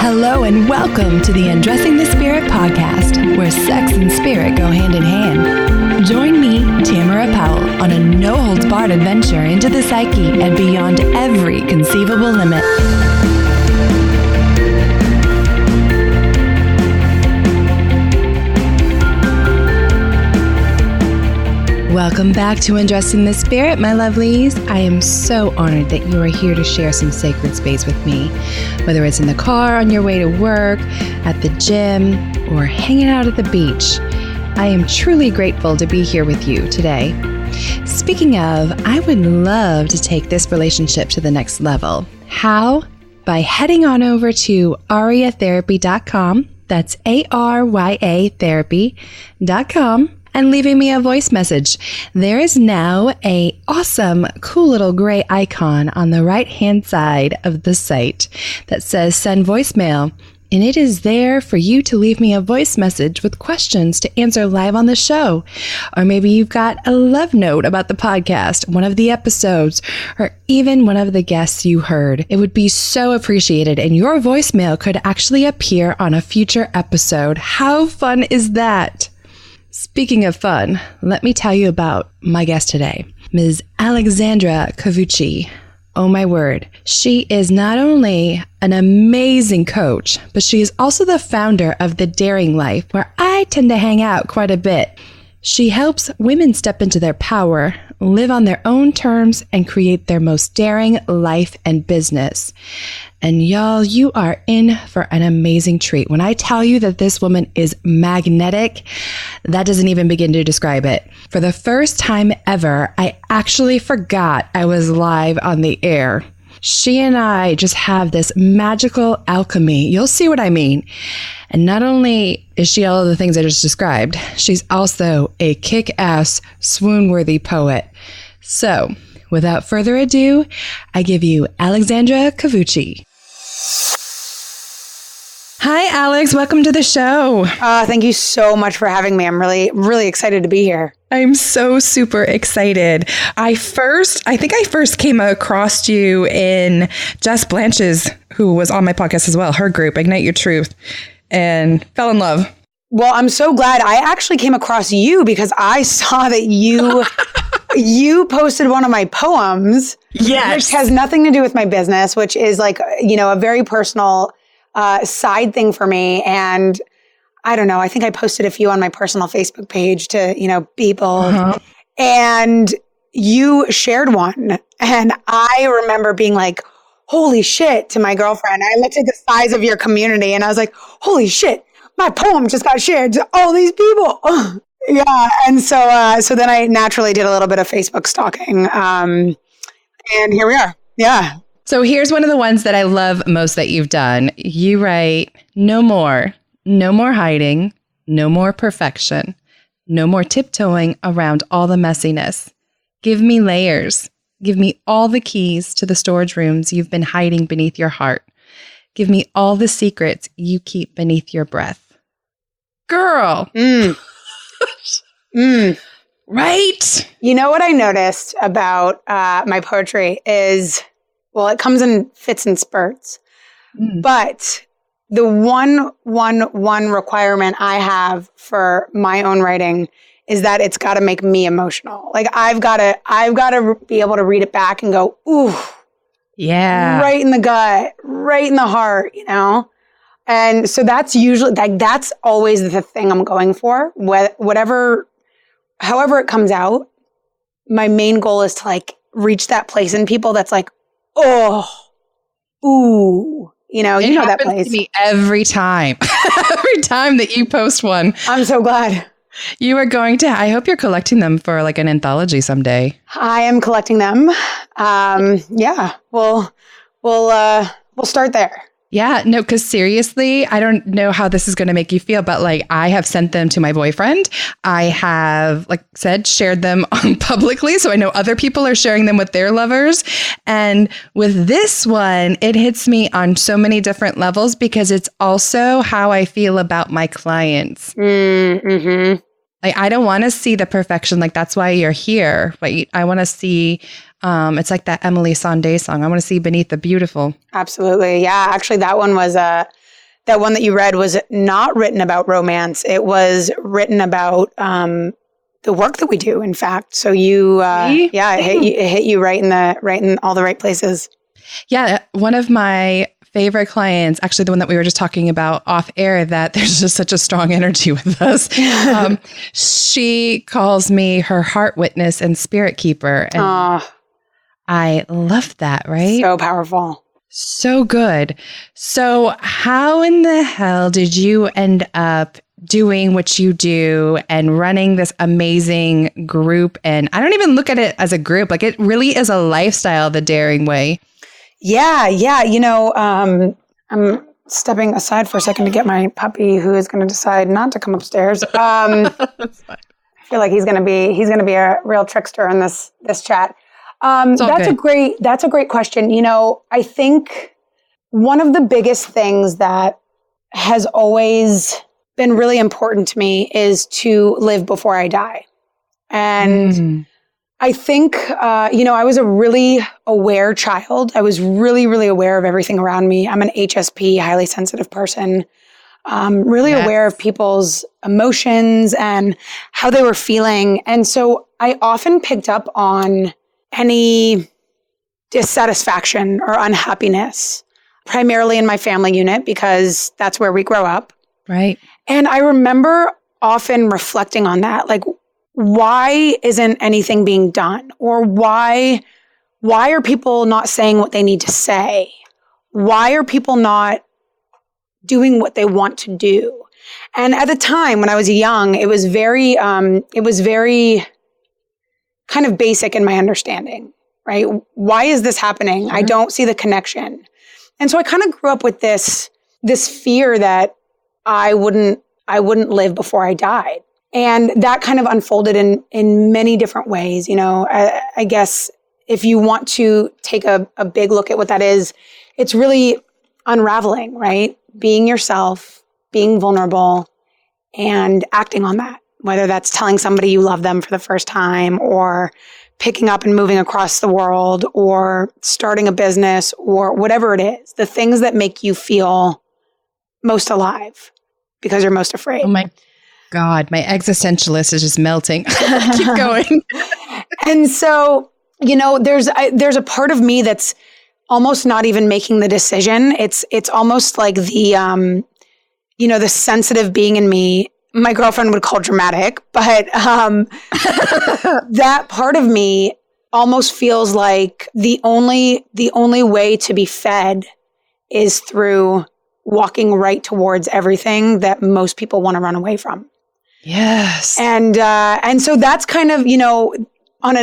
Hello and welcome to the Undressing the Spirit podcast, where sex and spirit go hand in hand. Join me, Tamara Powell, on a no-holds-barred adventure into the psyche and beyond every conceivable limit. Welcome back to Undressing the Spirit, my lovelies. I am so honored that you are here to share some sacred space with me, whether it's in the car, on your way to work, at the gym, or hanging out at the beach. I am truly grateful to be here with you today. Speaking of, I would love to take this relationship to the next level. How? By heading on over to aryatherapy.com. That's ARYA therapy.com. and leaving me a voice message. There is now a awesome, cool little gray icon on the right-hand side of the site that says send voicemail. And it is there for you to leave me a voice message with questions to answer live on the show. Or maybe you've got a love note about the podcast, one of the episodes, or even one of the guests you heard. It would be so appreciated, and your voicemail could actually appear on a future episode. How fun is that? Speaking of fun, let me tell you about my guest today, Ms. Alexandra Covucci. Oh my word. She is not only an amazing coach, but she is also the founder of The Daring Life, where I tend to hang out quite a bit. She helps women step into their power, live on their own terms, and create their most daring life and business. And y'all, you are in for an amazing treat. When I tell you that this woman is magnetic, that doesn't even begin to describe it. For the first time ever, I actually forgot I was live on the air. She and I just have this magical alchemy. You'll see what I mean. And not only is she all of the things I just described, she's also a kick-ass, swoon-worthy poet. So, without further ado, I give you Alexandra Covucci. Hi, Alex. Welcome to the show. Thank you so much for having me. I'm really excited to be here. I'm so super excited. I think I first came across you in Jess Blanche's, who was on my podcast as well, her group, Ignite Your Truth, and fell in love. Well, I'm so glad. I actually came across you because I saw that you posted one of my poems, yes, which has nothing to do with my business, which is like, a very personal side thing for me. And I don't know, I think I posted a few on my personal Facebook page to, people. Uh-huh. And you shared one. And I remember being like, holy shit, to my girlfriend. I looked at the size of your community and I was like, holy shit, my poem just got shared to all these people. Yeah. And so then I naturally did a little bit of Facebook stalking. And here we are. Yeah. So here's one of the ones that I love most that you've done. You write, no more hiding, no more perfection, no more tiptoeing around all the messiness. Give me layers. Give me all the keys to the storage rooms you've been hiding beneath your heart. Give me all the secrets you keep beneath your breath. Girl. Right? You know what I noticed about my poetry is, well, it comes in fits and spurts, but the one requirement I have for my own writing is that it's got to make me emotional. Like I've got to be able to read it back and go, ooh, yeah, right in the gut, right in the heart, And so that's usually that's always the thing I'm going for. However it comes out, my main goal is to reach that place in people that's like, oh, ooh. You know that place. To me every time that you post one. I'm so glad. You are going to, I hope you're collecting them for an anthology someday. I am collecting them. Yeah, we'll start there. Yeah, no, because seriously, I don't know how this is going to make you feel, but I have sent them to my boyfriend. I have, shared them publicly. So I know other people are sharing them with their lovers. And with this one, it hits me on so many different levels because it's also how I feel about my clients. Mm-hmm. I don't want to see the perfection. That's why you're here. Right? I want to see It's like that Emily Sandé song. I want to see beneath the beautiful. Absolutely. Yeah. Actually, that one was that one that you read was not written about romance. It was written about the work that we do, in fact. So you, it hit you right in all the right places. Yeah. One of my favorite clients, actually the one that we were just talking about off air, that there's just such a strong energy with us. She calls me her heart witness and spirit keeper. And I love that, right? So powerful. So good. So how in the hell did you end up doing what you do and running this amazing group? And I don't even look at it as a group. Like, it really is a lifestyle, the Daring Way. Yeah. You know, I'm stepping aside for a second to get my puppy, who is going to decide not to come upstairs. I feel like he's going to be a real trickster in this chat. That's a great question. You know, I think one of the biggest things that has always been really important to me is to live before I die. And I think, I was a really aware child. I was really, really aware of everything around me. I'm an HSP, highly sensitive person. Really aware of people's emotions and how they were feeling. And so I often picked up on any dissatisfaction or unhappiness, primarily in my family unit, because that's where we grow up. Right. And I remember often reflecting on that, like, why isn't anything being done? Or why are people not saying what they need to say? Why are people not doing what they want to do? And at the time when I was young, it was very kind of basic in my understanding, right? Why is this happening? Sure. I don't see the connection. And so I kind of grew up with this fear that I wouldn't live before I died. And that kind of unfolded in many different ways. You know, I guess if you want to take a big look at what that is, it's really unraveling, right? Being yourself, being vulnerable, and acting on that. Whether that's telling somebody you love them for the first time, or picking up and moving across the world, or starting a business, or whatever it is, the things that make you feel most alive because you're most afraid. Oh my God, my existentialist is just melting. Keep going. And so, you know, there's a part of me that's almost not even making the decision. It's almost like the sensitive being in me. My girlfriend would call dramatic, but that part of me almost feels like the only way to be fed is through walking right towards everything that most people want to run away from. Yes. And so that's kind of, you know, on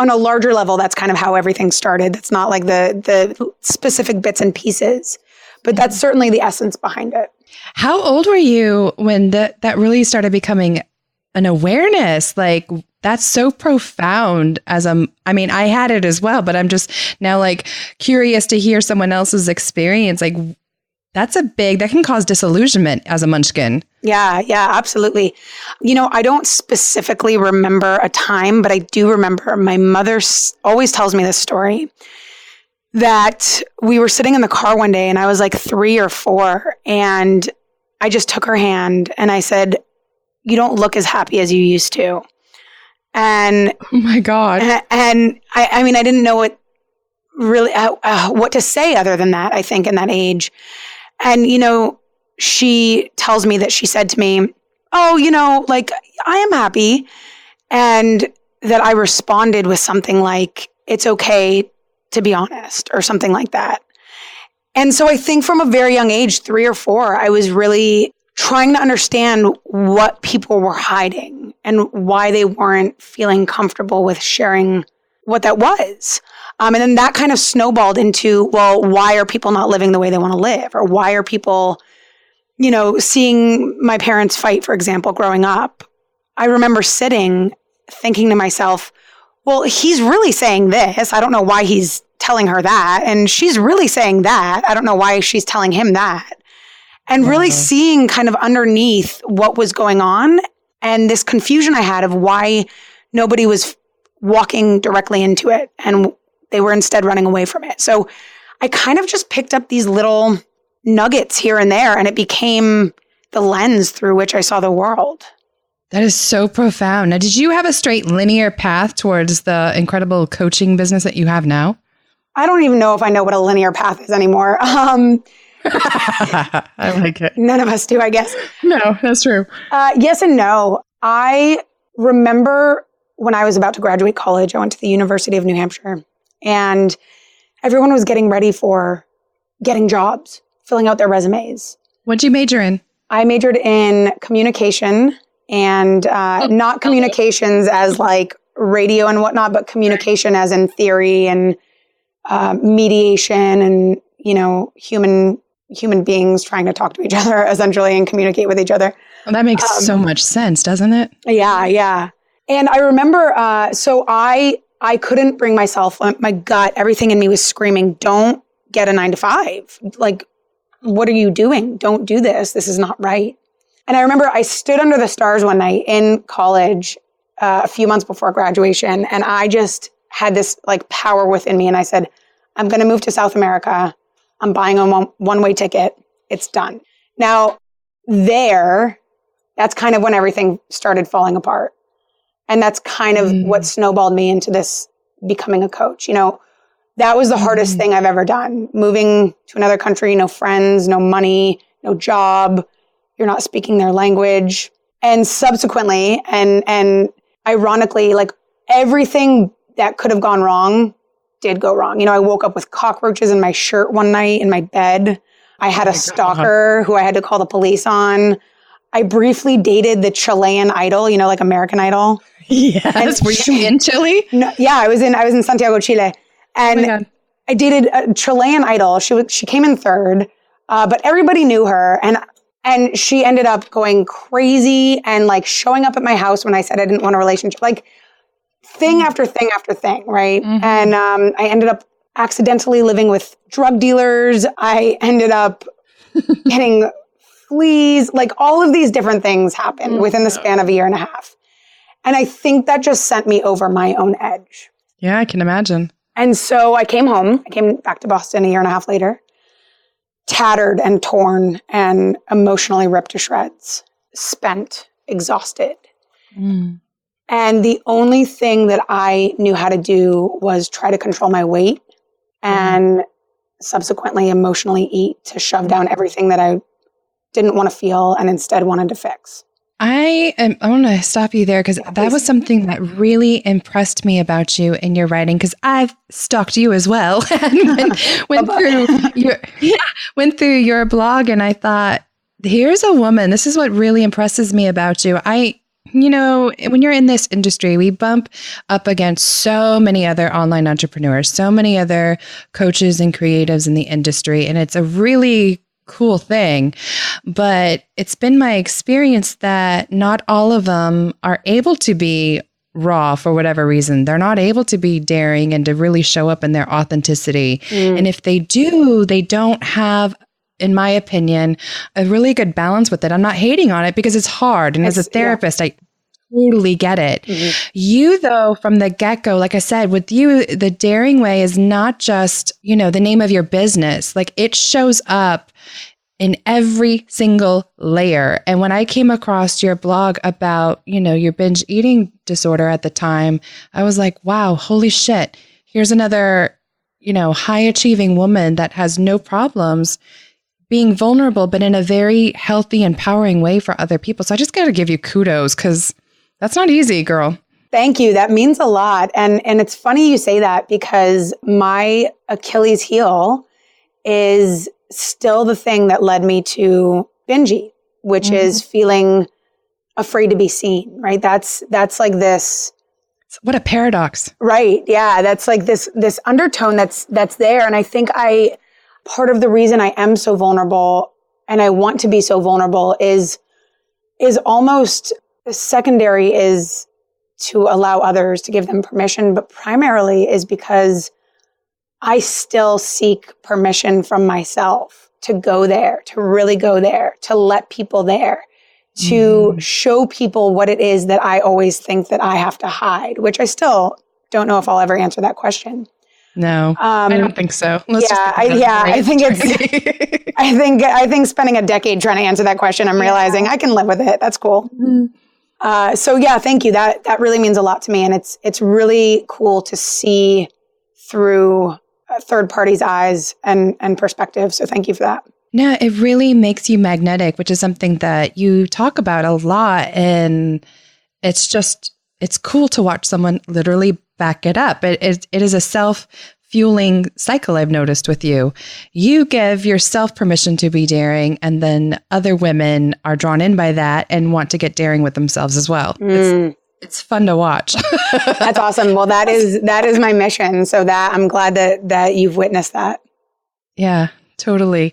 a larger level, that's kind of how everything started. It's not like the specific bits and pieces, but that's certainly the essence behind it. How old were you when that really started becoming an awareness? Like, that's so profound I had it as well, but I'm just now like curious to hear someone else's experience. Like, that can cause disillusionment as a munchkin. Yeah, absolutely. You know, I don't specifically remember a time, but I do remember my mother always tells me this story, that we were sitting in the car one day and I was like 3 or 4, and I just took her hand and I said, "You don't look as happy as you used to." And oh my God. And I mean, I didn't know what to say other than that, I think, in that age. And, you know, she tells me that she said to me, "Oh, you know, like, I am happy." And that I responded with something like, "It's okay to be honest," or something like that. And so I think from a very young age, 3 or 4, I was really trying to understand what people were hiding and why they weren't feeling comfortable with sharing what that was. And then that kind of snowballed into, well, why are people not living the way they want to live? Or why are people, you know, seeing my parents fight, for example, growing up? I remember sitting thinking to myself, well, he's really saying this. I don't know why he's telling her that. And she's really saying that. I don't know why she's telling him that. And really seeing kind of underneath what was going on, and this confusion I had of why nobody was walking directly into it, and they were instead running away from it. So I kind of just picked up these little nuggets here and there, and it became the lens through which I saw the world. That is so profound. Now, did you have a straight linear path towards the incredible coaching business that you have now? I don't even know if I know what a linear path is anymore. I like it. None of us do, I guess. No, that's true. Yes and no. I remember when I was about to graduate college, I went to the University of New Hampshire, and everyone was getting ready for getting jobs, filling out their resumes. What'd you major in? I majored in communication, and not communications as like radio and whatnot, but communication as in theory and mediation and, human beings trying to talk to each other essentially and communicate with each other. Well, that makes so much sense, doesn't it? Yeah. And I remember, so I couldn't bring myself, my gut, everything in me was screaming, don't get a 9-to-5. Like, what are you doing? Don't do this. This is not right. And I remember I stood under the stars one night in college a few months before graduation. And I just had this like power within me. And I said, I'm going to move to South America. I'm buying a one-way ticket. It's done. Now that's kind of when everything started falling apart. And that's kind of what snowballed me into this becoming a coach. That was the hardest thing I've ever done. Moving to another country, no friends, no money, no job. You're not speaking their language. And subsequently, and ironically, like everything that could have gone wrong did go wrong. I woke up with cockroaches in my shirt one night in my bed. I had a stalker who I had to call the police on. I briefly dated the Chilean Idol, like American Idol. Yes. Were you in Chile? No, yeah, I was in Santiago, Chile. And I dated a Chilean Idol. She came in third, but everybody knew her. And she ended up going crazy and like showing up at my house when I said I didn't want a relationship, like thing after thing after thing, right? Mm-hmm. And I ended up accidentally living with drug dealers. I ended up getting fleas, like all of these different things happened within the span of a year and a half. And I think that just sent me over my own edge. Yeah, I can imagine. And so I came home. I came back to Boston a year and a half later, tattered and torn and emotionally ripped to shreds, spent, exhausted. And the only thing that I knew how to do was try to control my weight and subsequently emotionally eat to shove down everything that I didn't want to feel and instead wanted to fix. I want to stop you there because that was something that really impressed me about you in your writing, because I've stalked you as well and went through your blog, and I thought, here's a woman. This is what really impresses me about you. When you're in this industry, we bump up against so many other online entrepreneurs, so many other coaches and creatives in the industry, and it's a really cool thing. But it's been my experience that not all of them are able to be raw for whatever reason. They're not able to be daring and to really show up in their authenticity. And if they do, they don't have, in my opinion, a really good balance with it. I'm not hating on it because it's hard. And as a therapist, I totally get it. You, though, from the get-go, like I said, with you, the daring way is not just, the name of your business. Like, it shows up in every single layer. And when I came across your blog about, your binge eating disorder at the time, I was like, wow, holy shit. Here's another, high achieving woman that has no problems being vulnerable, but in a very healthy, empowering way for other people. So I just got to give you kudos, because that's not easy, girl. Thank you. That means a lot. And it's funny you say that, because my Achilles heel is still the thing that led me to binge eat, which is feeling afraid to be seen, right? That's like this. What a paradox. Right. Yeah. That's like this undertone that's there. And I think part of the reason I am so vulnerable and I want to be so vulnerable is almost secondary is to allow others, to give them permission, but primarily is because I still seek permission from myself to go there, to really go there, to let people there, to show people what it is that I always think that I have to hide, which I still don't know if I'll ever answer that question. No, I don't think so. I think it's, I think spending a decade trying to answer that question, I'm realizing I can live with it. That's cool. So yeah, thank you. That really means a lot to me. And it's really cool to see through a third party's eyes and perspective. So thank you for that. No, it really makes you magnetic, which is something that you talk about a lot. And it's cool to watch someone literally back it up. It is a self-fueling cycle I've noticed with you. You give yourself permission to be daring, and then other women are drawn in by that and want to get daring with themselves as well. It's fun to watch. That's awesome. Well, that is my mission. So that I'm glad that you've witnessed that. Yeah, totally.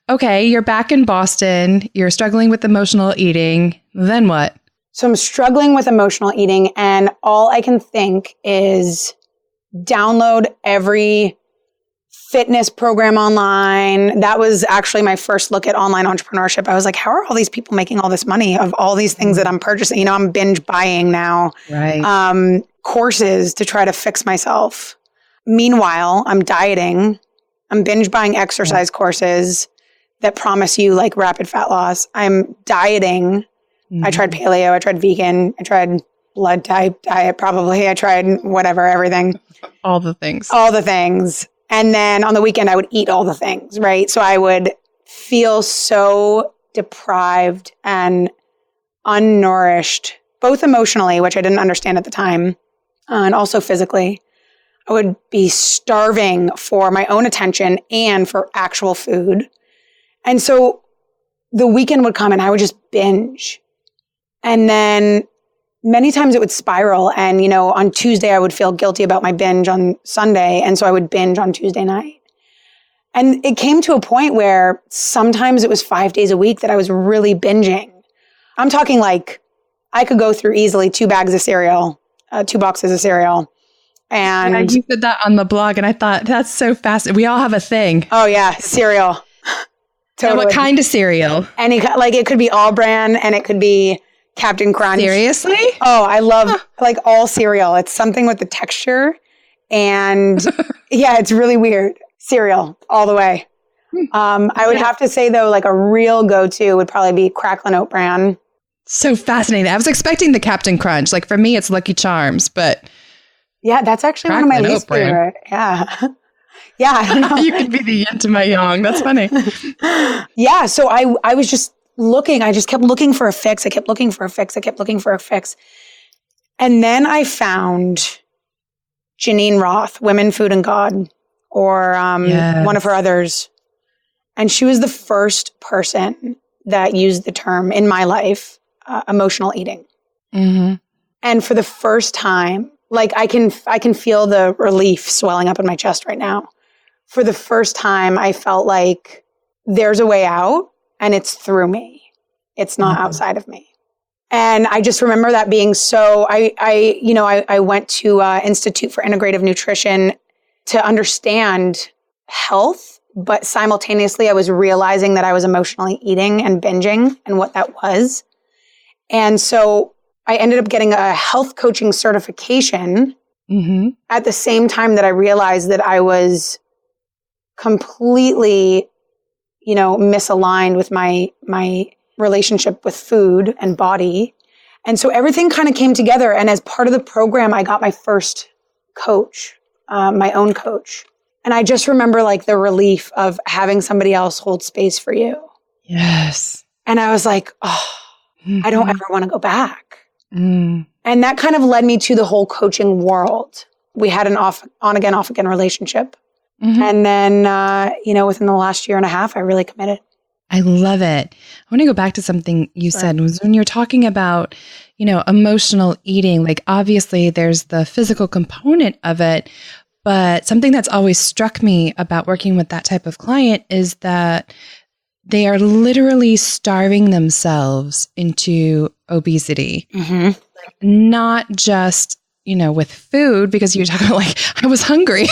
Okay, you're back in Boston. You're struggling with emotional eating. Then what? So I'm struggling with emotional eating, and all I can think is download every fitness program online. That was actually my first look at online entrepreneurship. I was like, how are all these people making all this money of all these things that I'm purchasing? You know, I'm binge buying now, right? Courses to try to fix myself. Meanwhile, I'm dieting. I'm binge buying exercise courses that promise you like rapid fat loss. I'm dieting. I tried paleo, I tried vegan, I tried blood type diet probably. I tried whatever, everything. All the things. And then on the weekend, I would eat all the things, right? So I would feel so deprived and unnourished, both emotionally, which I didn't understand at the time, and also physically. I would be starving for my own attention and for actual food. And so the weekend would come and I would just binge. And then many times it would spiral. And, you know, on Tuesday, I would feel guilty about my binge on Sunday. And so I would binge on Tuesday night. And it came to a point where sometimes it was 5 days a week that I was really binging. I'm talking like I could go through easily 2 bags of cereal, 2 boxes of cereal. And you said that on the blog. And I thought that's so fascinating. We all have a thing. Oh, yeah. Cereal. Totally. And what kind of cereal? Any, like it could be all brand and it could be Captain Crunch. Seriously? Oh, I love like all cereal. It's something with the texture. And yeah, it's really weird. Cereal all the way. I would have to say though, like a real go-to would probably be Cracklin' Oat Bran. So fascinating. I was expecting the Captain Crunch. Like for me, it's Lucky Charms, but yeah, that's actually one of my least favorite. Yeah. Yeah, I don't know. You could be the yin to my yang. That's funny. Yeah, so I was just looking. I just kept looking for a fix. I kept looking for a fix. And then I found Janine Roth, Women, Food, and God, or one of her others. And she was the first person that used the term in my life, emotional eating. Mm-hmm. And for the first time, like I can feel the relief swelling up in my chest right now. For the first time, I felt like there's a way out and it's through me. It's not outside of me. And I just remember that being so, I went to Institute for Integrative Nutrition to understand health, but simultaneously I was realizing that I was emotionally eating and binging and what that was. And so I ended up getting a health coaching certification at the same time that I realized that I was completely, misaligned with my relationship with food and body. And so everything kind of came together. And as part of the program, I got my first coach, my own coach. And I just remember like the relief of having somebody else hold space for you. Yes. And I was like, I don't ever want to go back. And that kind of led me to the whole coaching world. We had an on-again, off-again relationship. And then, within the last year and a half, I really committed. I love it. I want to go back to something you said was when you're talking about, emotional eating, like obviously there's the physical component of it, but something that's always struck me about working with that type of client is that they are literally starving themselves into obesity. Like not just, with food, because you're talking like, I was hungry.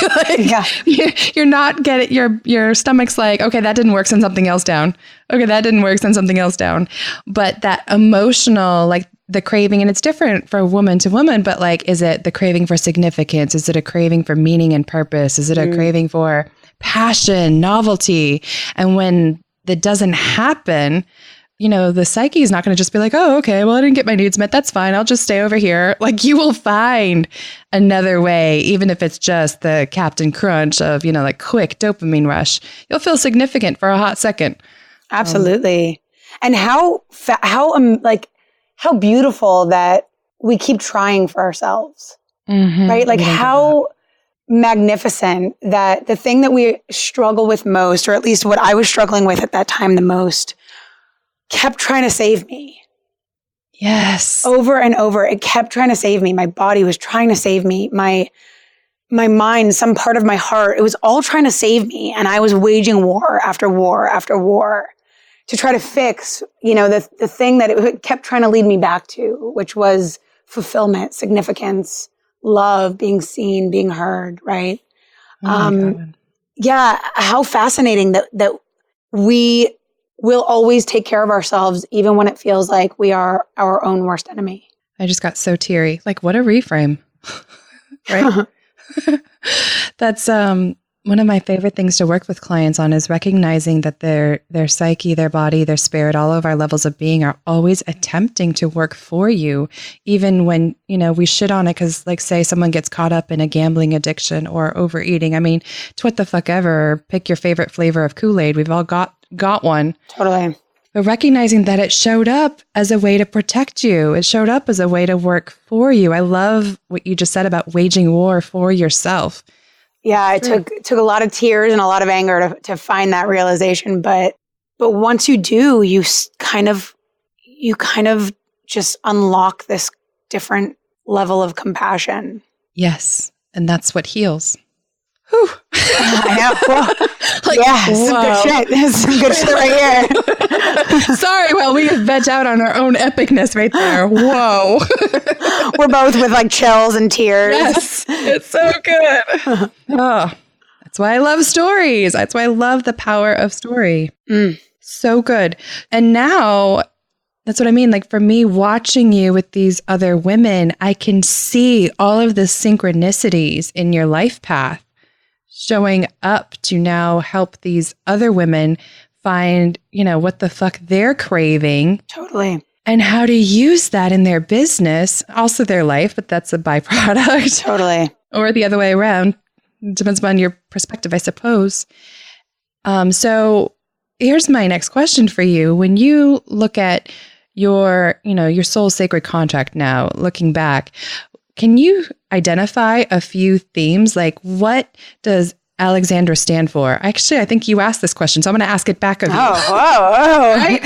You're not getting, your stomach's like, okay, that didn't work, send something else down. Okay, that didn't work, send something else down. But that emotional, like the craving, and it's different for woman to woman, but like, is it the craving for significance? Is it a craving for meaning and purpose? Is it a craving for passion, novelty? And when that doesn't happen, you know, the psyche is not going to just be like, oh, okay, well, I didn't get my needs met. That's fine. I'll just stay over here. Like, you will find another way, even if it's just the Captain Crunch of, you know, like quick dopamine rush. You'll feel significant for a hot second. Absolutely. And how beautiful that we keep trying for ourselves, right? Like how magnificent that the thing that we struggle with most, or at least what I was struggling with at that time the most, kept trying to save me. Yes. Over and over. It kept trying to save me. My body was trying to save me. My mind, some part of my heart, it was all trying to save me. And I was waging war after war after war to try to fix, you know, the thing that it kept trying to lead me back to, which was fulfillment, significance, love, being seen, being heard, right? Yeah. How fascinating that we will always take care of ourselves, even when it feels like we are our own worst enemy. I just got so teary. Like, what a reframe, right? That's one of my favorite things to work with clients on, is recognizing that their psyche, their body, their spirit, all of our levels of being are always attempting to work for you, even when, you know, we shit on it because, like, say someone gets caught up in a gambling addiction or overeating. I mean, it's what the fuck ever. Pick your favorite flavor of Kool-Aid. We've all got one. Totally. But recognizing that it showed up as a way to protect you. It showed up as a way to work for you. I love what you just said about waging war for yourself. Yeah, it took a lot of tears and a lot of anger to find that realization. But once you do, you kind of just unlock this different level of compassion. Yes. And that's what heals. Whew. I know. Well, like, yeah, some good shit. There's some good shit right here. Sorry, well, we veg out on our own epicness right there. Whoa. We're both with like chills and tears. Yes, it's so good. Oh, that's why I love stories. That's why I love the power of story. So good. And now, that's what I mean. Like, for me, watching you with these other women, I can see all of the synchronicities in your life path showing up to now help these other women find, you know, what the fuck they're craving. Totally. And how to use that in their business, also their life, but that's a byproduct. Totally. Or the other way around. It depends on your perspective, I suppose. So here's my next question for you. When you look at your soul's sacred contract now, looking back, can you identify a few themes? Like, what does Alexandra stand for? Actually, I think you asked this question, so I'm going to ask it back of you. Oh. Right?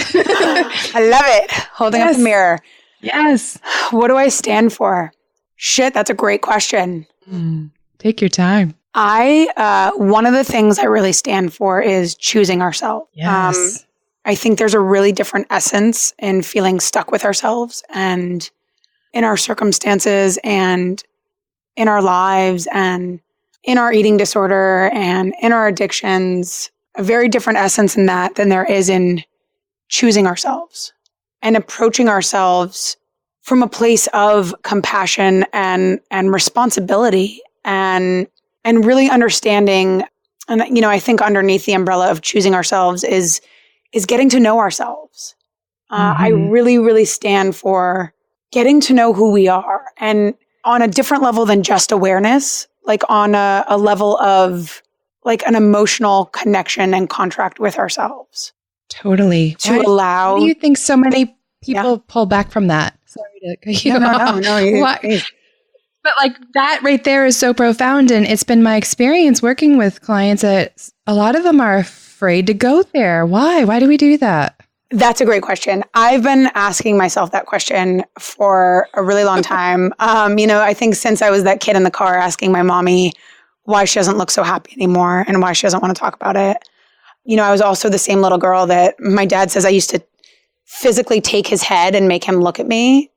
I love it. Holding up the mirror. Yes. What do I stand for? Shit, that's a great question. Take your time. One of the things I really stand for is choosing ourselves. Yes. I think there's a really different essence in feeling stuck with ourselves and in our circumstances and in our lives and in our eating disorder and in our addictions, a very different essence in that than there is in choosing ourselves and approaching ourselves from a place of compassion and responsibility and really understanding. And, you know, I think underneath the umbrella of choosing ourselves is getting to know ourselves. I really, really stand for getting to know who we are, and on a different level than just awareness, like on a level of like an emotional connection and contract with ourselves. Totally. Allow. Why do you think so many people pull back from that? Sorry to cut you off. No. But like that right there is so profound. And it's been my experience working with clients that a lot of them are afraid to go there. Why? Why do we do that? That's a great question. I've been asking myself that question for a really long time. I think since I was that kid in the car asking my mommy why she doesn't look so happy anymore and why she doesn't want to talk about it. You know, I was also the same little girl that my dad says I used to physically take his head and make him look at me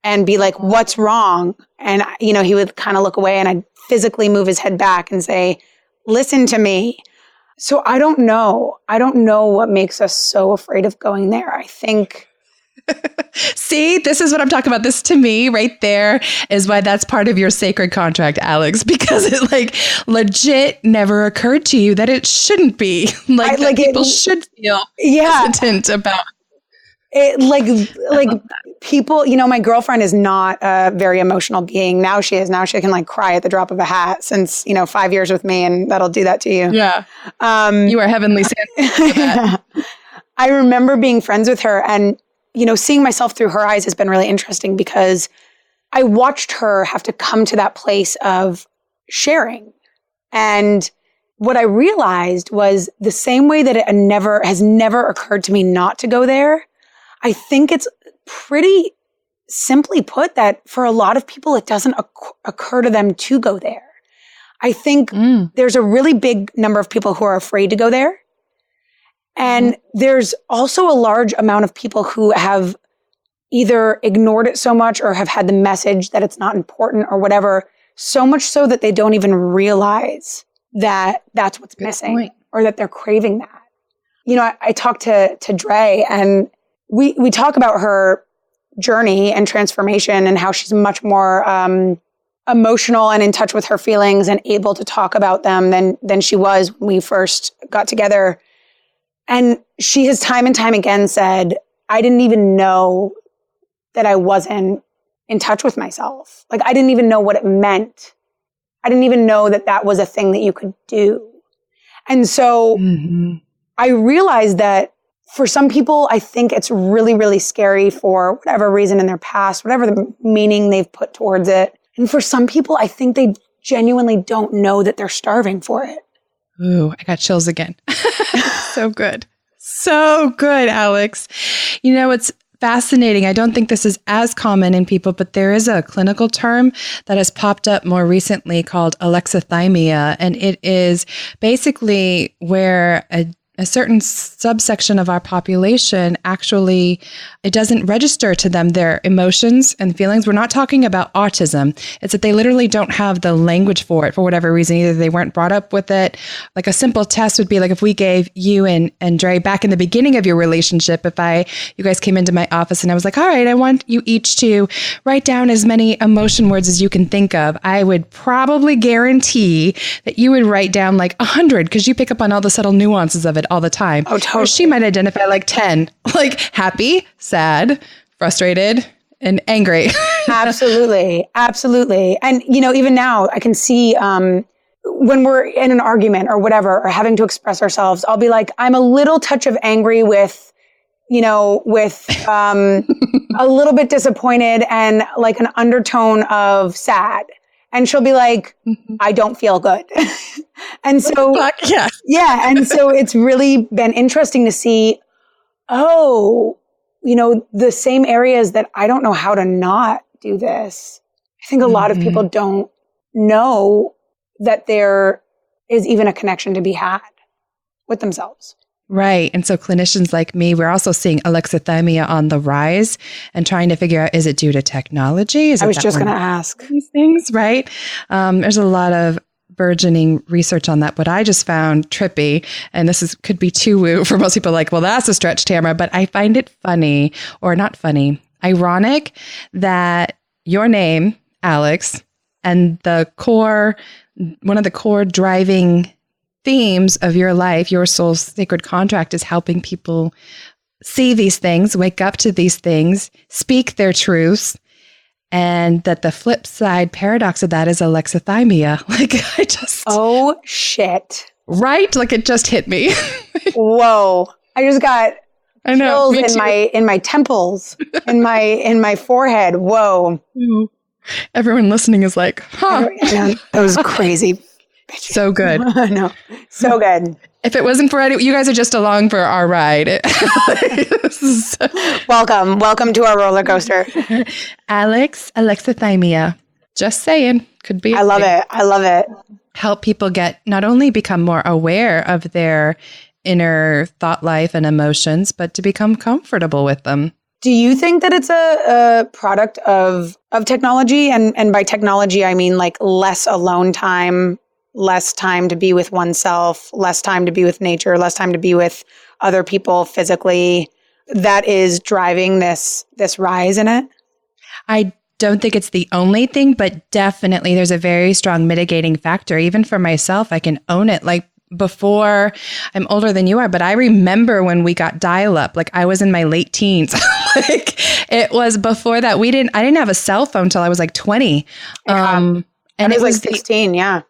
and be like, what's wrong? And, you know, he would kind of look away and I'd physically move his head back and say, listen to me. So I don't know. I don't know what makes us so afraid of going there. I think See, this is what I'm talking about. This to me right there is why that's part of your sacred contract, Alex, because it like legit never occurred to you that it shouldn't be like people should feel hesitant about it. Like people, my girlfriend is not a very emotional being. Now she is. Now she can like cry at the drop of a hat since, 5 years with me, and that'll do that to you. Yeah. You are heavenly sent for that. I remember being friends with her, and seeing myself through her eyes has been really interesting because I watched her have to come to that place of sharing. And what I realized was the same way that it has never occurred to me not to go there. I think it's pretty simply put that for a lot of people, it doesn't occur to them to go there. I think there's a really big number of people who are afraid to go there. And there's also a large amount of people who have either ignored it so much or have had the message that it's not important or whatever, so much so that they don't even realize that that's what's missing or that they're craving that. I talked to Dre, and we talk about her journey and transformation and how she's much more emotional and in touch with her feelings and able to talk about them than she was when we first got together. And she has time and time again said, I didn't even know that I wasn't in touch with myself. Like, I didn't even know what it meant. I didn't even know that that was a thing that you could do. And so I realized that for some people, I think it's really, really scary for whatever reason in their past, whatever the meaning they've put towards it. And for some people, I think they genuinely don't know that they're starving for it. Ooh, I got chills again. So good. So good, Alex. It's fascinating. I don't think this is as common in people, but there is a clinical term that has popped up more recently called Alexithymia. And it is basically where a certain subsection of our population actually, it doesn't register to them their emotions and feelings. We're not talking about autism. It's that they literally don't have the language for it for whatever reason. Either they weren't brought up with it. Like a simple test would be like if we gave you and Dre back in the beginning of your relationship, you guys came into my office and I was like, all right, I want you each to write down as many emotion words as you can think of. I would probably guarantee that you would write down like 100 because you pick up on all the subtle nuances of it all the time. Oh, totally. Or she might identify like 10, like happy, sad, frustrated, and angry. Absolutely. Absolutely. And, even now I can see when we're in an argument or whatever, or having to express ourselves, I'll be like, I'm a little touch of angry with a little bit disappointed and like an undertone of sad. And she'll be like, I don't feel good. And so, yeah. And so it's really been interesting to see, the same areas that I don't know how to not do this. I think a lot of people don't know that there is even a connection to be had with themselves. Right. And so clinicians like me, we're also seeing alexithymia on the rise and trying to figure out, is it due to technology? I was just going to ask. These things, right? There's a lot of burgeoning research on that. What I just found trippy, and could be too woo for most people, like, well, that's a stretch, Tamara, but I find it funny, or not funny, ironic that your name, Alex, and one of the core driving themes of your life, your soul's sacred contract, is helping people see these things, wake up to these things, speak their truths, and that the flip side paradox of that is alexithymia. Oh shit. Right? Like it just hit me. Whoa. I just got chills in my temples, in my forehead. Whoa. Everyone listening is like, huh. That was crazy. So good. No, so good. If it wasn't for you guys are just along for our ride. Welcome to our roller coaster. Alexithymia. Just saying. Could be. I love it. Help people not only become more aware of their inner thought life and emotions, but to become comfortable with them. Do you think that it's a product of technology? And by technology, I mean like less alone time, less time to be with oneself, less time to be with nature, less time to be with other people physically. that is driving this rise in it? I don't think it's the only thing, but definitely there's a very strong mitigating factor. Even for myself, I can own it. Like before, I'm older than you are, but I remember when we got dial-up, like I was in my late teens. Like it was before that. I didn't have a cell phone till I was like 20. And it was like 16. Yeah.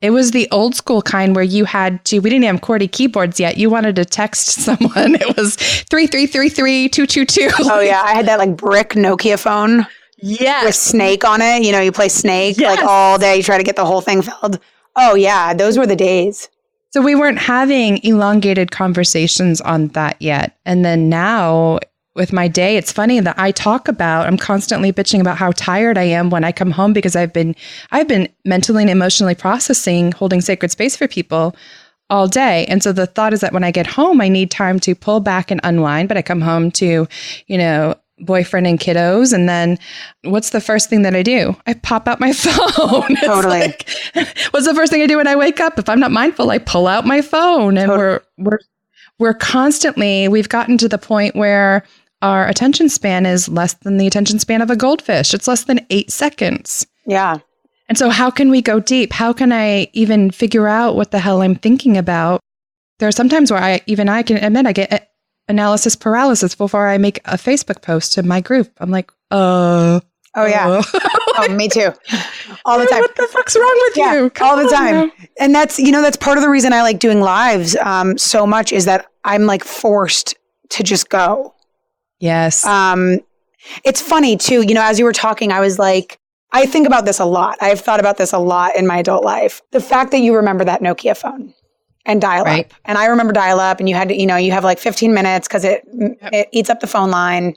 It was the old school kind where we didn't have QWERTY keyboards yet. You wanted to text someone. It was 3333-222. Oh yeah. I had that like brick Nokia phone. Yes. With Snake on it. You know, you play Snake like all day. You try to get the whole thing filled. Oh yeah. Those were the days. So we weren't having elongated conversations on that yet. And then now with my day, it's funny that I'm constantly bitching about how tired I am when I come home because I've been mentally and emotionally processing, holding sacred space for people all day. And so the thought is that when I get home, I need time to pull back and unwind, but I come home to, boyfriend and kiddos. And then what's the first thing that I do? I pop out my phone. Totally. Like, what's the first thing I do when I wake up? If I'm not mindful, I pull out my phone. And we're constantly, we've gotten to the point where our attention span is less than the attention span of a goldfish. It's less than 8 seconds. Yeah. And so how can we go deep? How can I even figure out what the hell I'm thinking about? There are some times where I can admit I get analysis paralysis before I make a Facebook post to my group. I'm like, Oh, yeah. Oh, me too. All the time. What the fuck's wrong with you? All the time. Now. And that's part of the reason I like doing lives so much is that I'm like forced to just go. Yes. It's funny too, as you were talking, I was like, I think about this a lot. I've thought about this a lot in my adult life. The fact that you remember that Nokia phone and dial-up. Right. And I remember dial-up and you had to, you have like 15 minutes because it eats up the phone line.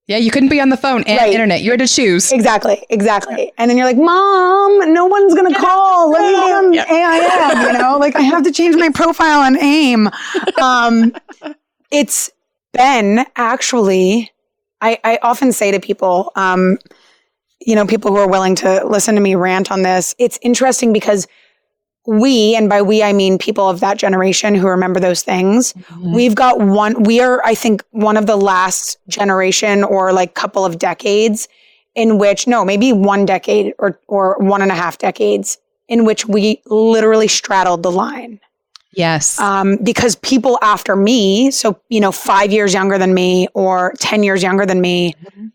Yeah, you couldn't be on the phone and internet. You had to choose. Exactly. And then you're like, Mom, no one's going to call. Let me be on AIM, like I have to change my profile on AIM. It's been actually, I often say to people, people who are willing to listen to me rant on this, it's interesting because and by we, I mean people of that generation who remember those things. Mm-hmm. We are, I think, one of the last generation or like couple of decades in which, maybe 1 decade or 1.5 decades in which we literally straddled the line. Yes. Because people after me, so, 5 years younger than me or 10 years younger than me, mm-hmm.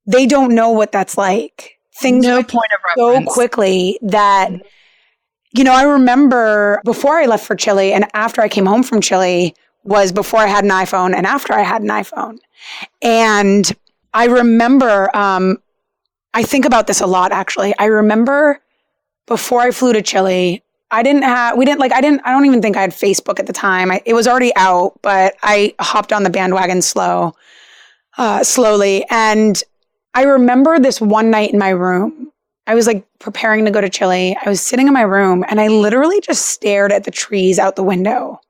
they don't know what that's like. Things no point of reference. So quickly that, mm-hmm. I remember before I left for Chile and after I came home from Chile was before I had an iPhone and after I had an iPhone. And I remember, I think about this a lot, actually. I remember before I flew to Chile, I don't even think I had Facebook at the time. It was already out, but I hopped on the bandwagon slowly. And I remember this one night in my room, I was like preparing to go to Chile. I was sitting in my room and I literally just stared at the trees out the window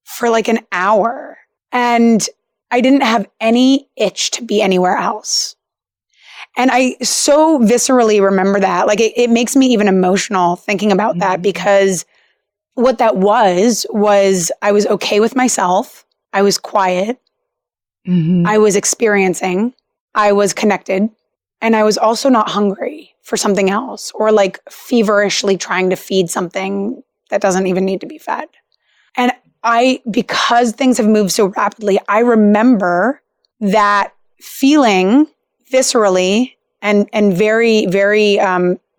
for like an hour. And I didn't have any itch to be anywhere else. And I so viscerally remember that. Like it makes me even emotional thinking about that because what that was I was okay with myself. I was quiet. Mm-hmm. I was experiencing. I was connected. And I was also not hungry for something else or like feverishly trying to feed something that doesn't even need to be fed. And because things have moved so rapidly, I remember that feeling viscerally and very, very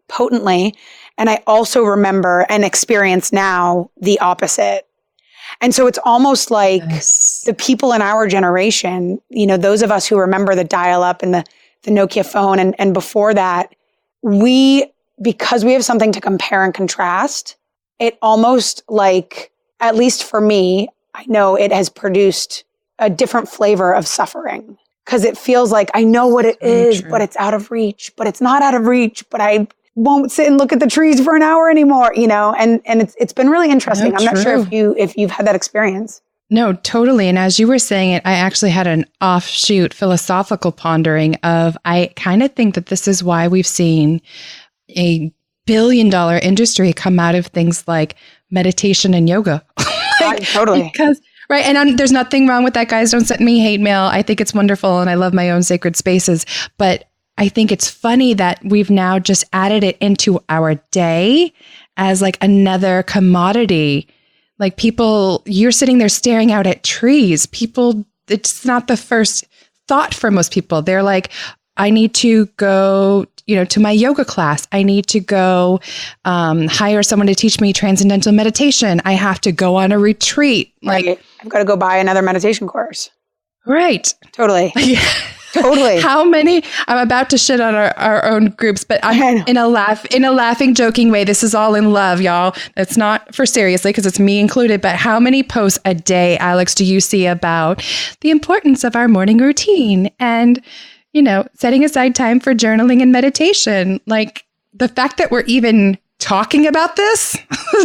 potently. And I also remember and experience now the opposite. And so it's almost like the people in our generation, those of us who remember the dial-up and the Nokia phone and before that, because we have something to compare and contrast, it almost like, at least for me, I know it has produced a different flavor of suffering because it feels like I know what it is, but it's out of reach, but it's not out of reach, but I won't sit and look at the trees for an hour anymore, and it's been really interesting. I'm not sure if you've had that experience. No, totally. And as you were saying it, I actually had an offshoot philosophical pondering of, I kind of think that this is why we've seen a billion-dollar industry come out of things like meditation and yoga. Totally. Because Right. And there's nothing wrong with that, guys. Don't send me hate mail. I think it's wonderful and I love my own sacred spaces. But I think it's funny that we've now just added it into our day as like another commodity. Like people, you're sitting there staring out at trees. People, it's not the first thought for most people. They're like, I need to go, to my yoga class. I need to go hire someone to teach me transcendental meditation. I have to go on a retreat. Like, right. I've got to go buy another meditation course. Right. Totally. Yeah. Totally. How many? I'm about to shit on our own groups, but I'm in a laughing, joking way. This is all in love, y'all. It's not for seriously because it's me included. But how many posts a day, Alex, do you see about the importance of our morning routine and, setting aside time for journaling and meditation? Like the fact that we're even talking about this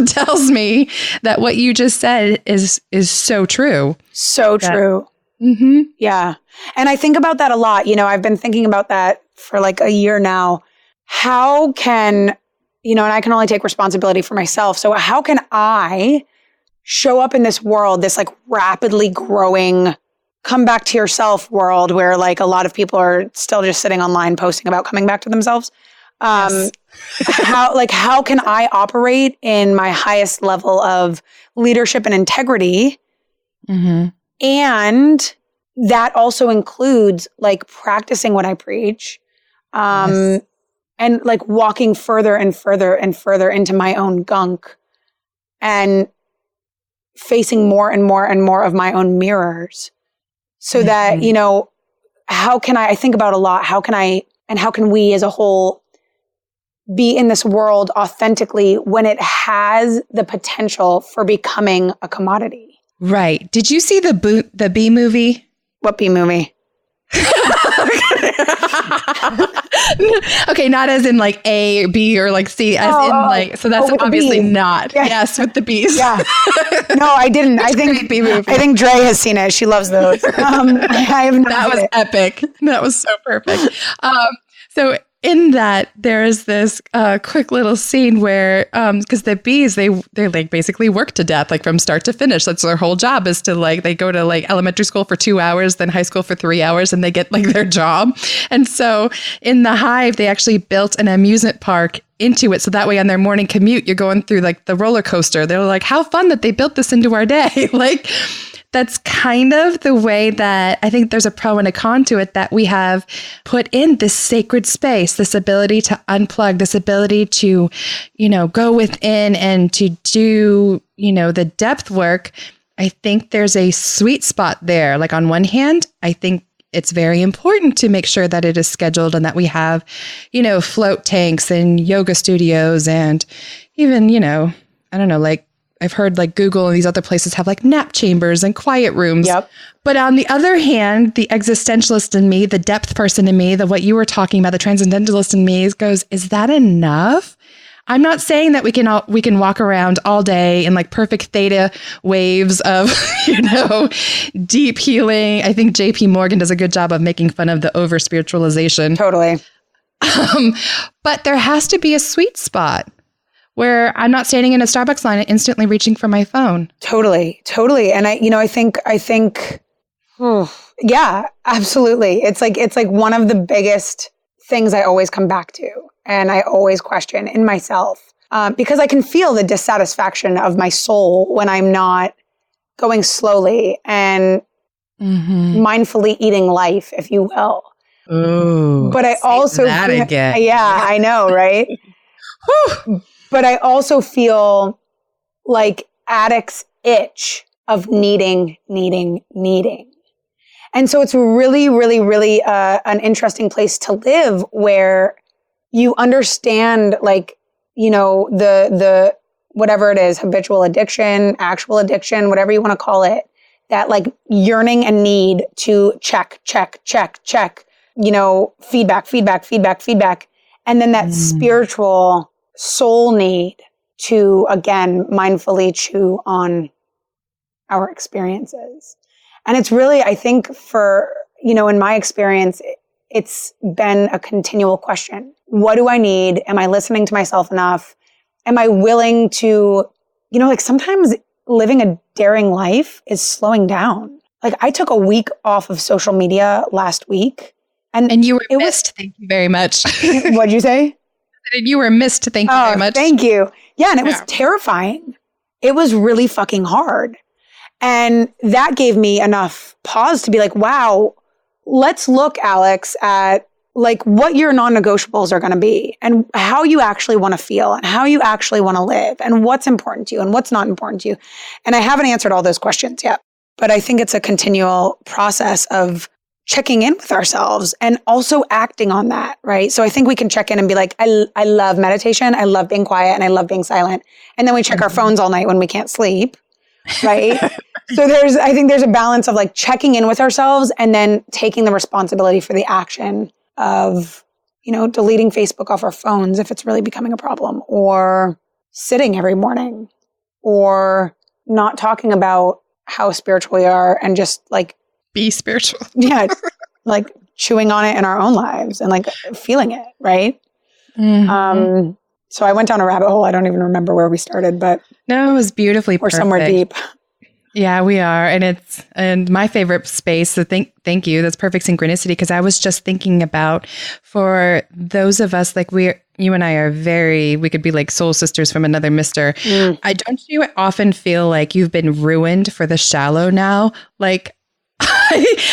tells me that what you just said is so true. So true. Mm-hmm. Yeah. And I think about that a lot. I've been thinking about that for like a year now. How can, and I can only take responsibility for myself. So how can I show up in this world, this like rapidly growing, come back to yourself world where like a lot of people are still just sitting online posting about coming back to themselves? Yes. How can I operate in my highest level of leadership and integrity? Mm-hmm. And that also includes like practicing what I preach, and like walking further and further and further into my own gunk and facing more and more and more of my own mirrors so that, how can I think about a lot, how can we as a whole be in this world authentically when it has the potential for becoming a commodity? Right. Did you see the Bee movie? What Bee movie? Okay, not as in like A, B, or like C, as in like, so that's obviously not. Yeah. Yes, with the bees. Yeah. No, I didn't. I think Dre has seen it. She loves those. I have not. That was epic. That was so perfect. So in that, there is this quick little scene where, because the bees, they like basically work to death, like from start to finish. That's their whole job is to like, they go to like elementary school for 2 hours, then high school for 3 hours, and they get like their job. And so in the hive, they actually built an amusement park into it. So that way on their morning commute, you're going through like the roller coaster. They're like, how fun that they built this into our day. Like, that's kind of the way that I think there's a pro and a con to it, that we have put in this sacred space, this ability to unplug, this ability to, go within and to do, the depth work. I think there's a sweet spot there. Like on one hand, I think it's very important to make sure that it is scheduled and that we have, float tanks and yoga studios and even, I don't know, like, I've heard like Google and these other places have like nap chambers and quiet rooms. Yep. But on the other hand, the existentialist in me, the depth person in me, what you were talking about, the transcendentalist in me goes, is that enough? I'm not saying that we can walk around all day in like perfect theta waves of, deep healing. I think JP Morgan does a good job of making fun of the over spiritualization. Totally. But there has to be a sweet spot where I'm not standing in a Starbucks line and instantly reaching for my phone. Totally. And I think, yeah, absolutely. It's like one of the biggest things I always come back to and I always question in myself, because I can feel the dissatisfaction of my soul when I'm not going slowly and mindfully eating life, if you will. Ooh, but I also feel, again. Yeah, I know, right? But I also feel like addicts itch of needing. And so it's really, really, really an interesting place to live where you understand like, the whatever it is, habitual addiction, actual addiction, whatever you want to call it, that like yearning and need to check, feedback. And then that spiritual soul need to, again, mindfully chew on our experiences. And it's really, I think for, in my experience, it's been a continual question. What do I need? Am I listening to myself enough? Am I willing to, like sometimes living a daring life is slowing down. Like I took a week off of social media last week. And you were missed. Thank you very much. What'd you say? You were missed. Thank you very much. Thank you. Yeah. And it was terrifying. It was really fucking hard. And that gave me enough pause to be like, wow, let's look, Alex, at like what your non-negotiables are going to be and how you actually want to feel and how you actually want to live and what's important to you and what's not important to you. And I haven't answered all those questions yet, but I think it's a continual process of checking in with ourselves and also acting on that, right? So I think we can check in and be like, I love meditation. I love being quiet and I love being silent. And then we check our phones all night when we can't sleep, right? So I think there's a balance of like checking in with ourselves and then taking the responsibility for the action of, deleting Facebook off our phones if it's really becoming a problem, or sitting every morning, or not talking about how spiritual we are and just like be spiritual. Yeah. Like chewing on it in our own lives and like feeling it. Right. Mm-hmm. So I went down a rabbit hole. I don't even remember where we started, but no, it was beautifully perfect. We're somewhere deep. Yeah, we are. And my favorite space. So thank you. That's perfect synchronicity. Because I was just thinking about for those of us, like you and I are we could be like soul sisters from another mister. Don't you often feel like you've been ruined for the shallow now? Like,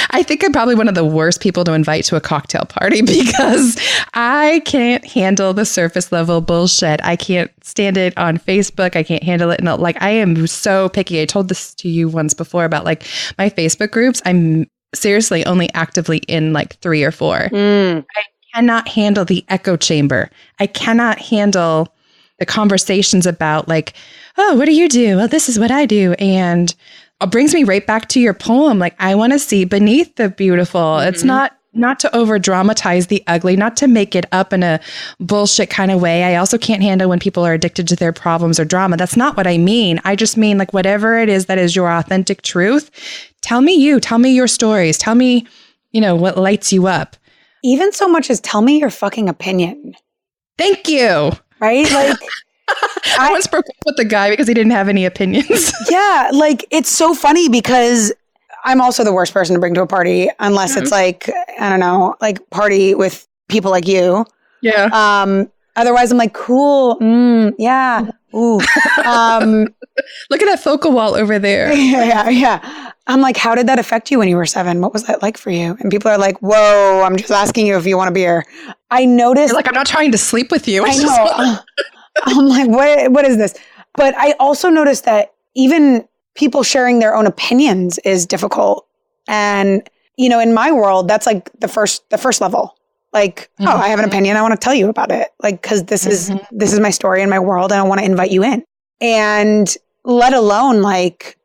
I think I'm probably one of the worst people to invite to a cocktail party because I can't handle the surface level bullshit. I can't stand it on Facebook. I can't handle it. And like, I am so picky. I told this to you once before about like my Facebook groups. I'm seriously only actively in like 3 or 4. I cannot handle the echo chamber. I cannot handle the conversations about like, oh, what do you do? Well, this is what I do. And it brings me right back to your poem. Like, I want to see beneath the beautiful. Mm-hmm. It's not to over dramatize the ugly, not to make it up in a bullshit kind of way. I also can't handle when people are addicted to their problems or drama. That's not what I mean. I just mean like whatever it is that is your authentic truth. Tell me your stories. Tell me, what lights you up. Even so much as tell me your fucking opinion. Thank you. Right? Like, I once broke up with a guy because he didn't have any opinions. Yeah. Like, it's so funny because I'm also the worst person to bring to a party unless it's like, I don't know, like party with people like you. Yeah. Otherwise I'm like, cool. Yeah. Ooh. Look at that focal wall over there. Yeah. I'm like, how did that affect you when you were 7? What was that like for you? And people are like, whoa, I'm just asking you if you want a beer. I noticed. You're like, I'm not trying to sleep with you. I know. I'm like, what is this? But I also noticed that even people sharing their own opinions is difficult. And, in my world, that's like the first level. Like, oh, I have an opinion. I want to tell you about it. Like, cause this is my story in my world and I want to invite you in. And let alone like,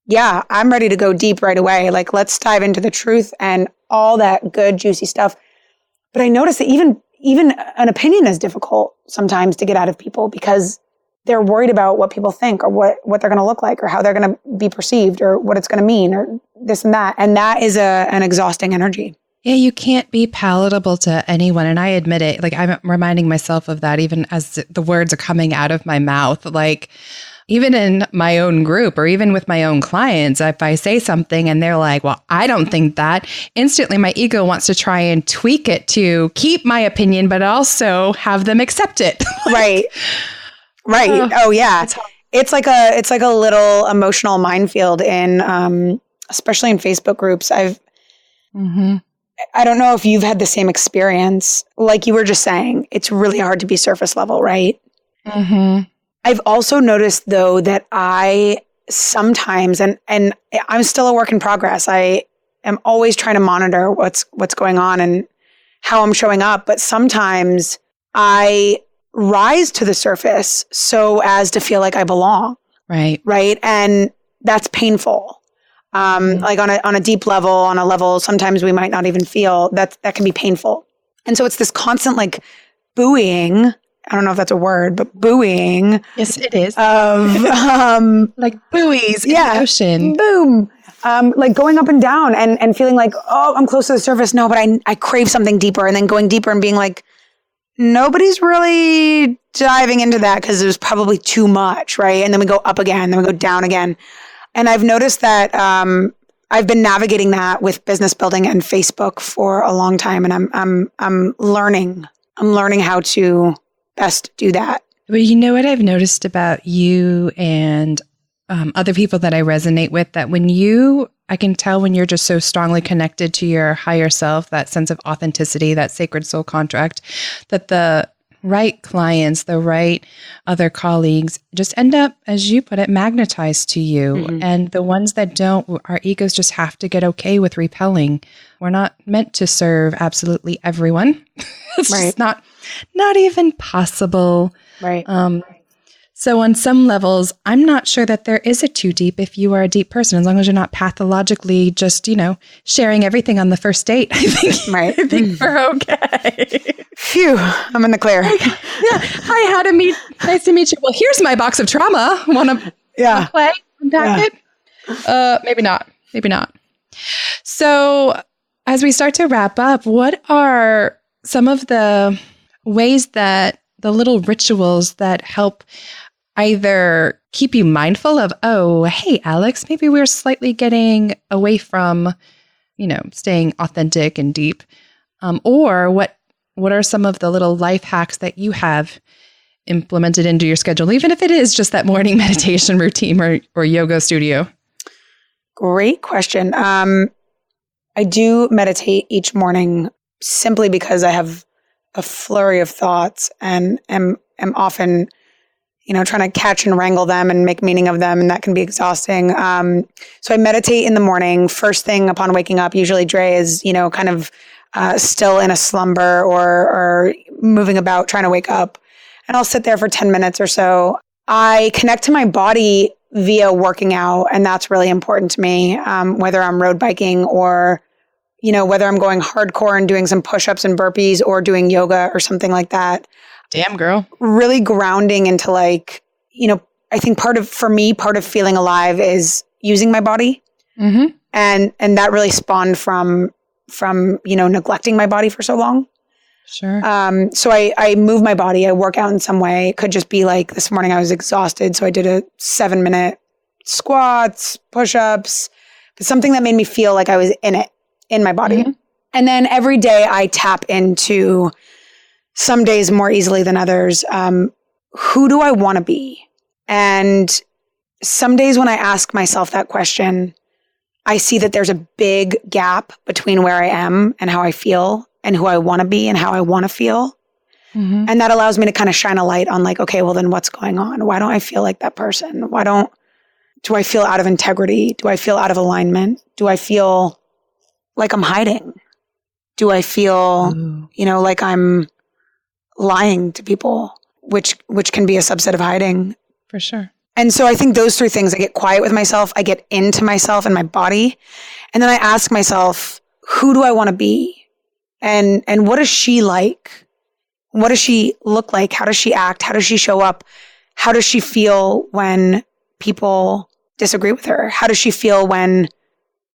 yeah, I'm ready to go deep right away. Like, let's dive into the truth and all that good, juicy stuff. But I noticed that even an opinion is difficult sometimes to get out of people because they're worried about what people think or what they're going to look like or how they're going to be perceived or what it's going to mean or this and that. And that is an exhausting energy. Yeah, you can't be palatable to anyone. And I admit it. Like, I'm reminding myself of that even as the words are coming out of my mouth. Like, even in my own group or even with my own clients, if I say something and they're like, well, I don't think that, instantly my ego wants to try and tweak it to keep my opinion, but also have them accept it. Right. Oh yeah. It's like a little emotional minefield in, especially in Facebook groups. I don't know if you've had the same experience. Like you were just saying, it's really hard to be surface level, right? Mm-hmm. I've also noticed though that I sometimes, and I'm still a work in progress. I am always trying to monitor what's going on and how I'm showing up. But sometimes I rise to the surface so as to feel like I belong. Right. And that's painful. Like on a deep level, on a level, sometimes we might not even feel that can be painful. And so it's this constant like buoying. I don't know if that's a word, but buoying. Yes, it is. Of like buoys in the ocean. Boom. Like going up and down and feeling like, oh, I'm close to the surface. No, but I crave something deeper, and then going deeper and being like, nobody's really diving into that because it was probably too much, right? And then we go up again, then we go down again. And I've noticed that I've been navigating that with business building and Facebook for a long time, and I'm learning. I'm learning how to best do that. Well, you know what I've noticed about you and other people that I resonate with, that I can tell when you're just so strongly connected to your higher self, that sense of authenticity, that sacred soul contract, that the right clients, the right other colleagues just end up, as you put it, magnetized to you. Mm-hmm. And the ones that don't, our egos just have to get okay with repelling. We're not meant to serve absolutely everyone. It's just not even possible. Right. So on some levels, I'm not sure that there is a too deep if you are a deep person, as long as you're not pathologically just, sharing everything on the first date. I think we're okay. Phew, I'm in the clear. Yeah. Hi, nice to meet you. Well, here's my box of trauma. Want to play? Unpack it? Maybe not. So as we start to wrap up, what are some of the ways that the little rituals that help either keep you mindful of, oh, hey, Alex, maybe we're slightly getting away from, staying authentic and deep, or what are some of the little life hacks that you have implemented into your schedule, even if it is just that morning meditation routine or yoga studio? Great question. I do meditate each morning simply because I have a flurry of thoughts and am often, trying to catch and wrangle them and make meaning of them. And that can be exhausting. So I meditate in the morning. First thing upon waking up, usually Dre is, kind of still in a slumber or moving about, trying to wake up. And I'll sit there for 10 minutes or so. I connect to my body via working out. And that's really important to me, whether I'm road biking or whether I'm going hardcore and doing some push-ups and burpees or doing yoga or something like that. Damn, girl. Really grounding into I think part of feeling alive is using my body. Mm-hmm. And that really spawned from neglecting my body for so long. Sure. So I move my body. I work out in some way. It could just be like this morning I was exhausted. So I did a 7-minute squats, push-ups, but something that made me feel like I was in my body. Mm-hmm. And then every day I tap into, some days more easily than others, who do I want to be? And some days when I ask myself that question, I see that there's a big gap between where I am and how I feel and who I want to be and how I want to feel. Mm-hmm. And that allows me to kind of shine a light on okay, well then what's going on? Why don't I feel like that person? Do I feel out of integrity? Do I feel out of alignment? Do I feel like I'm hiding? Do I feel, like I'm lying to people, which can be a subset of hiding? For sure. And so I think those three things, I get quiet with myself, I get into myself and my body, and then I ask myself, who do I want to be? And what is she like? What does she look like? How does she act? How does she show up? How does she feel when people disagree with her? How does she feel when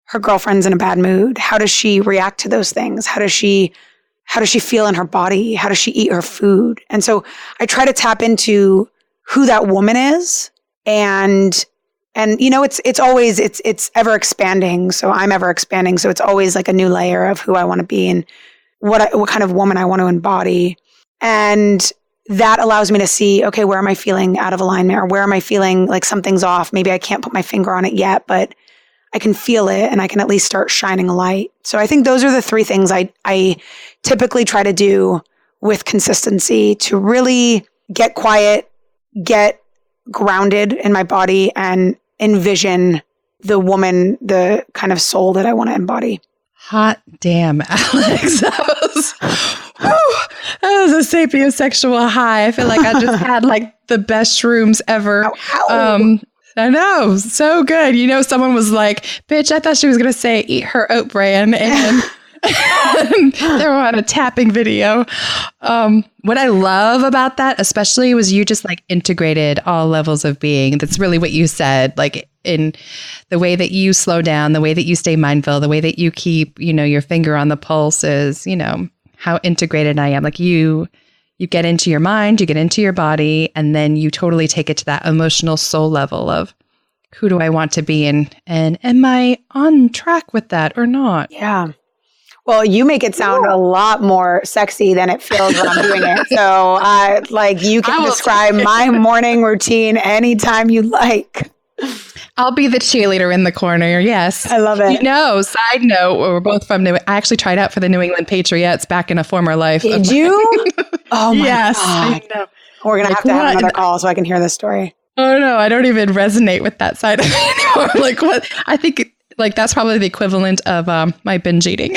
her girlfriend's in a bad mood? How does she react to those things? How does she feel in her body? How does she eat her food? And so I try to tap into who that woman is. And it's always, it's ever expanding. So I'm ever expanding. So it's always like a new layer of who I want to be and what kind of woman I want to embody. And that allows me to see, okay, where am I feeling out of alignment, or where am I feeling like something's off? Maybe I can't put my finger on it yet, but I can feel it and I can at least start shining a light. So I think those are the three things I typically try to do with consistency to really get quiet, get grounded in my body, and envision the woman, the kind of soul that I want to embody. Hot damn, Alex. That was a sapiosexual high. I feel like I just had the best shrooms ever. Ow. I know. So good. Someone was like, bitch, I thought she was going to say eat her oat bran. And they were on a tapping video. What I love about that, especially, was you just integrated all levels of being. That's really what you said, in the way that you slow down, the way that you stay mindful, the way that you keep, your finger on the pulse is, how integrated I am. You get into your mind, you get into your body, and then you totally take it to that emotional soul level of who do I want to be and am I on track with that or not? Yeah. Well, you make it sound a lot more sexy than it feels when I'm doing it. So, like, you can describe my morning routine anytime you like. I'll be the cheerleader in the corner. Yes. I love it. Side note, we're both from I actually tried out for the New England Patriots back in a former life. Did you? Oh, my yes, God. I know. We're going to have to have another call so I can hear this story. Oh, no, I don't even resonate with that side of it anymore. Like, what? I think that's probably the equivalent of my binge eating.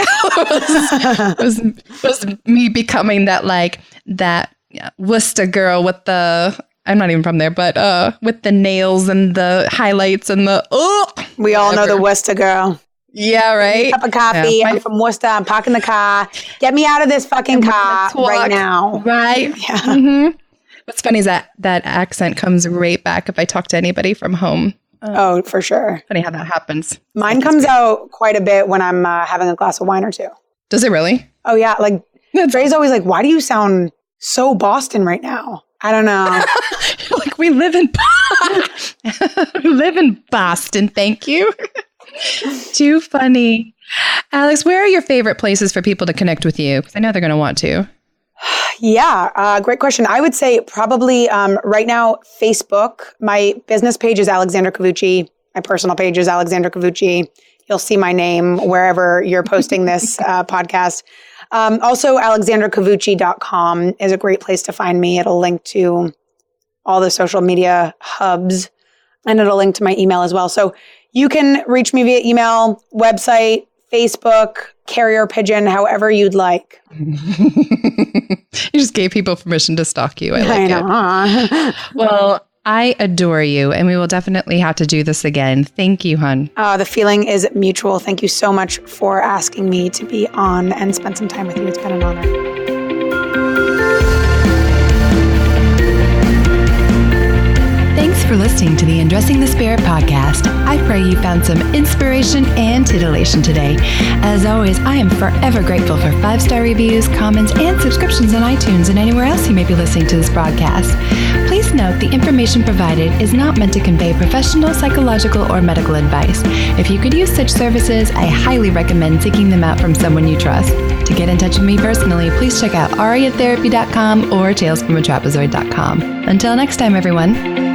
was me becoming that Worcester girl with I'm not even from there, but with the nails and the highlights and we all know the Worcester girl. Yeah, right. Cup of coffee. Yeah, I'm from Worcester. I'm parking the car. Get me out of this fucking car right now. Right. Yeah. Mm-hmm. What's funny is that accent comes right back if I talk to anybody from home. Oh, for sure. Funny how that happens. Mine comes out quite a bit when I'm having a glass of wine or two. Does it really? Oh, yeah. Like, Dre's always like, why do you sound so Boston right now? I don't know. Like, we live in Boston. Thank you. Too funny. Alex, where are your favorite places for people to connect with you? Because I know they're going to want to. Yeah, great question. I would say probably right now, Facebook. My business page is Alexandra Covucci. My personal page is Alexandra Covucci. You'll see my name wherever you're posting this podcast. Also, alexandracovucci.com is a great place to find me. It'll link to all the social media hubs, and it'll link to my email as well. So you can reach me via email, website, Facebook, carrier pigeon, however you'd like. You just gave people permission to stalk you. I like it. Well, I adore you, and we will definitely have to do this again. Thank you, hun. The feeling is mutual. Thank you so much for asking me to be on and spend some time with you. It's been an honor. Thanks for listening to the Undressing the Spirit podcast. I pray you found some inspiration and titillation today. As always, I am forever grateful for 5-star reviews, comments, and subscriptions on iTunes and anywhere else you may be listening to this broadcast. Please note the information provided is not meant to convey professional, psychological, or medical advice. If you could use such services, I highly recommend seeking them out from someone you trust. To get in touch with me personally, please check out ariatherapy.com or talesfromatrapezoid.com. Until next time, everyone.